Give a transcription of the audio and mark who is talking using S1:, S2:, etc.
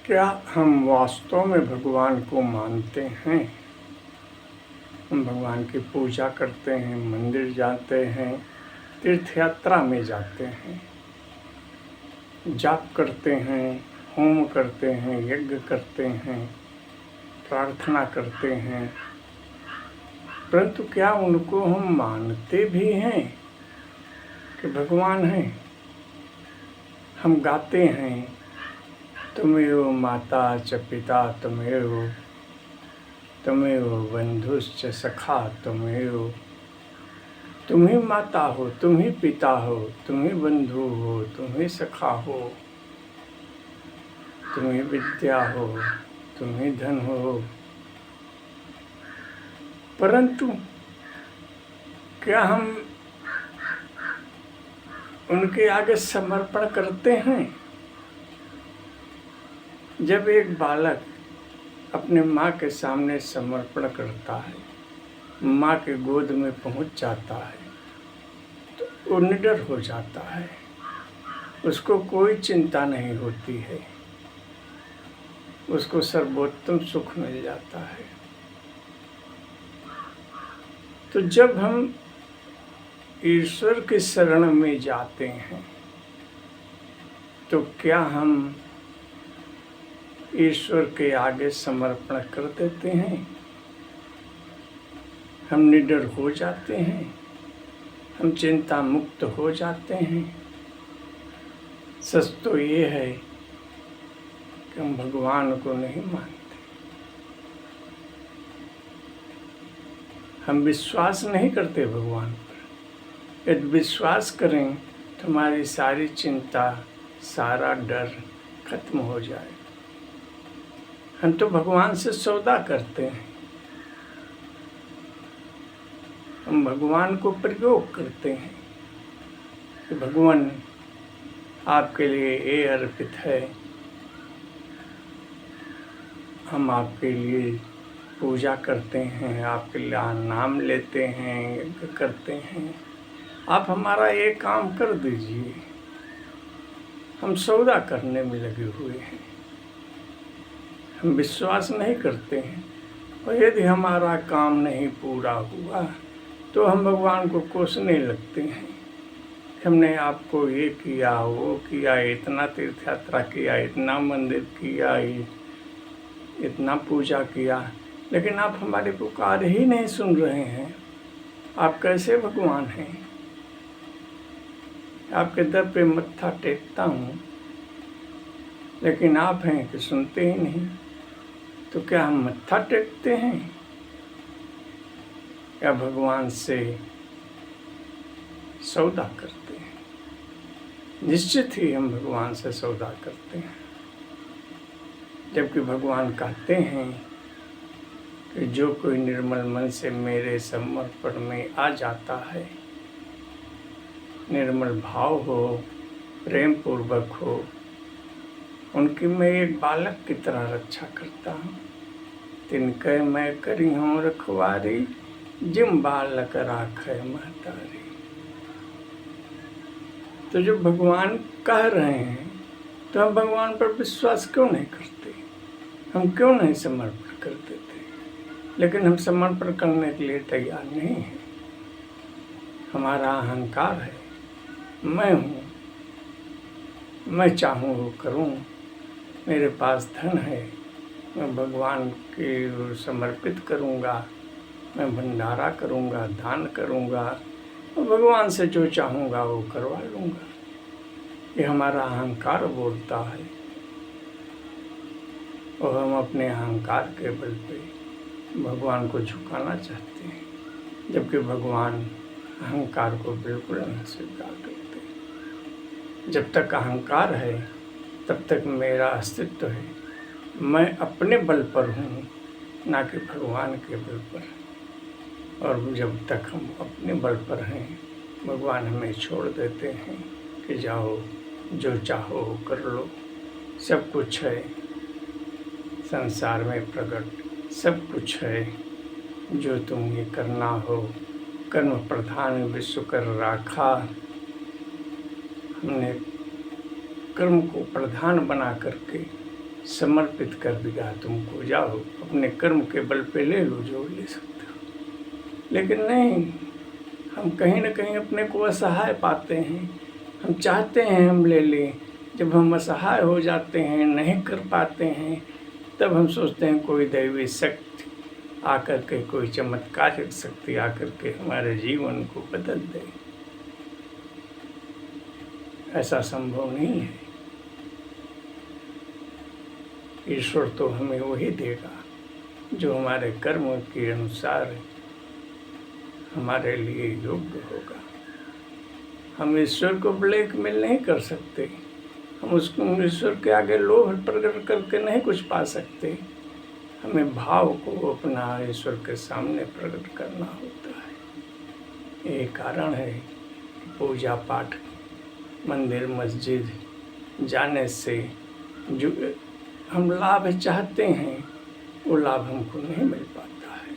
S1: क्या हम वास्तव में भगवान को मानते हैं? हम भगवान की पूजा करते हैं, मंदिर जाते हैं, तीर्थ यात्रा में जाते हैं, जाप करते हैं, होम करते हैं, यज्ञ करते हैं, प्रार्थना करते हैं, परंतु क्या उनको हम मानते भी हैं कि भगवान हैं? हम गाते हैं, त्वमेव माता च पिता त्वमेव, त्वमेव बंधुश्च सखा त्वमेव। तुम ही माता हो, तुम ही पिता हो, तुम ही बंधु हो, तुम ही सखा हो, तुम ही विद्या हो, तुम ही धन हो। परंतु क्या हम उनके आगे समर्पण करते हैं? जब एक बालक अपने माँ के सामने समर्पण करता है, माँ के गोद में पहुँच जाता है, तो वो निडर हो जाता है, उसको कोई चिंता नहीं होती है, उसको सर्वोत्तम सुख मिल जाता है। तो जब हम ईश्वर की शरण में जाते हैं, तो क्या हम ईश्वर के आगे समर्पण कर देते हैं? हम निडर हो जाते हैं, हम चिंता मुक्त हो जाते हैं। सच तो ये है कि हम भगवान को नहीं मानते। हम विश्वास नहीं करते भगवान पर। यदि विश्वास करें तो हमारी सारी चिंता, सारा डर खत्म हो जाए। हम तो भगवान से सौदा करते हैं, हम भगवान को प्रयोग करते हैं कि भगवान आपके लिए ये अर्पित है, हम आपके लिए पूजा करते हैं, आपके लिए नाम लेते हैं, यज्ञ करते हैं, आप हमारा ये काम कर दीजिए। हम सौदा करने में लगे हुए हैं, हम विश्वास नहीं करते हैं। और यदि हमारा काम नहीं पूरा हुआ तो हम भगवान को कोसने लगते हैं। हमने आपको ये किया, वो किया, इतना तीर्थ यात्रा किया, इतना मंदिर किया, इतना पूजा किया, लेकिन आप हमारी पुकार ही नहीं सुन रहे हैं। आप कैसे भगवान हैं? आपके दर पे मत्था टेकता हूँ, लेकिन आप हैं कि सुनते ही नहीं। तो क्या हम मत्था टेकते हैं या भगवान से सौदा करते हैं? निश्चित ही हम भगवान से सौदा करते हैं, जबकि भगवान कहते हैं कि जो कोई निर्मल मन से मेरे समर्पण में आ जाता है, निर्मल भाव हो, प्रेम पूर्वक हो, उनकी मैं एक बालक की तरह रक्षा करता हूँ। तिनके मैं करी हूँ रखवारी, जिम बालक राखे महतारी। तो जो भगवान कह रहे हैं, तो हम भगवान पर विश्वास क्यों नहीं करते? हम क्यों नहीं समर्पण कर देते? लेकिन हम समर्पण करने के लिए तैयार नहीं हैं। हमारा अहंकार है, मैं हूँ, मैं चाहूँ वो करूँ, मेरे पास धन है, मैं भगवान के समर्पित करूँगा, मैं भंडारा करूँगा, दान करूँगा, और भगवान से जो चाहूँगा वो करवा लूँगा। ये हमारा अहंकार बोलता है, और हम अपने अहंकार के बल पे भगवान को झुकाना चाहते हैं, जबकि भगवान अहंकार को बिल्कुल नहीं स्वीकार करते। जब तक अहंकार है तब तक मेरा अस्तित्व है, मैं अपने बल पर हूँ, ना कि भगवान के बल पर। और जब तक हम अपने बल पर हैं, भगवान हमें छोड़ देते हैं कि जाओ जो चाहो कर लो। सब कुछ है संसार में प्रकट, सब कुछ है, जो तुम्हें करना हो। कर्म प्रधान विश्व कर राखा। हमने कर्म को प्रधान बना करके समर्पित कर दिया तुमको, जाओ अपने कर्म के बल पे ले लो जो ले सकते हो। लेकिन नहीं, हम कहीं ना कहीं अपने को असहाय पाते हैं। हम चाहते हैं हम ले लें, जब हम असहाय हो जाते हैं, नहीं कर पाते हैं, तब हम सोचते हैं कोई दैवी शक्ति आकर के, कोई चमत्कारिक शक्ति आकर के हमारे जीवन को बदल दे। ऐसा संभव नहीं है। ईश्वर तो हमें वही देगा जो हमारे कर्म के अनुसार हमारे लिए योग्य होगा। हम ईश्वर को ब्लैकमेल नहीं कर सकते। हम उसको ईश्वर के आगे लोभ प्रकट करके नहीं कुछ पा सकते। हमें भाव को अपना ईश्वर के सामने प्रकट करना होता है। यही कारण है पूजा पाठ, मंदिर मस्जिद जाने से जो हम लाभ चाहते हैं वो लाभ हमको नहीं मिल पाता है।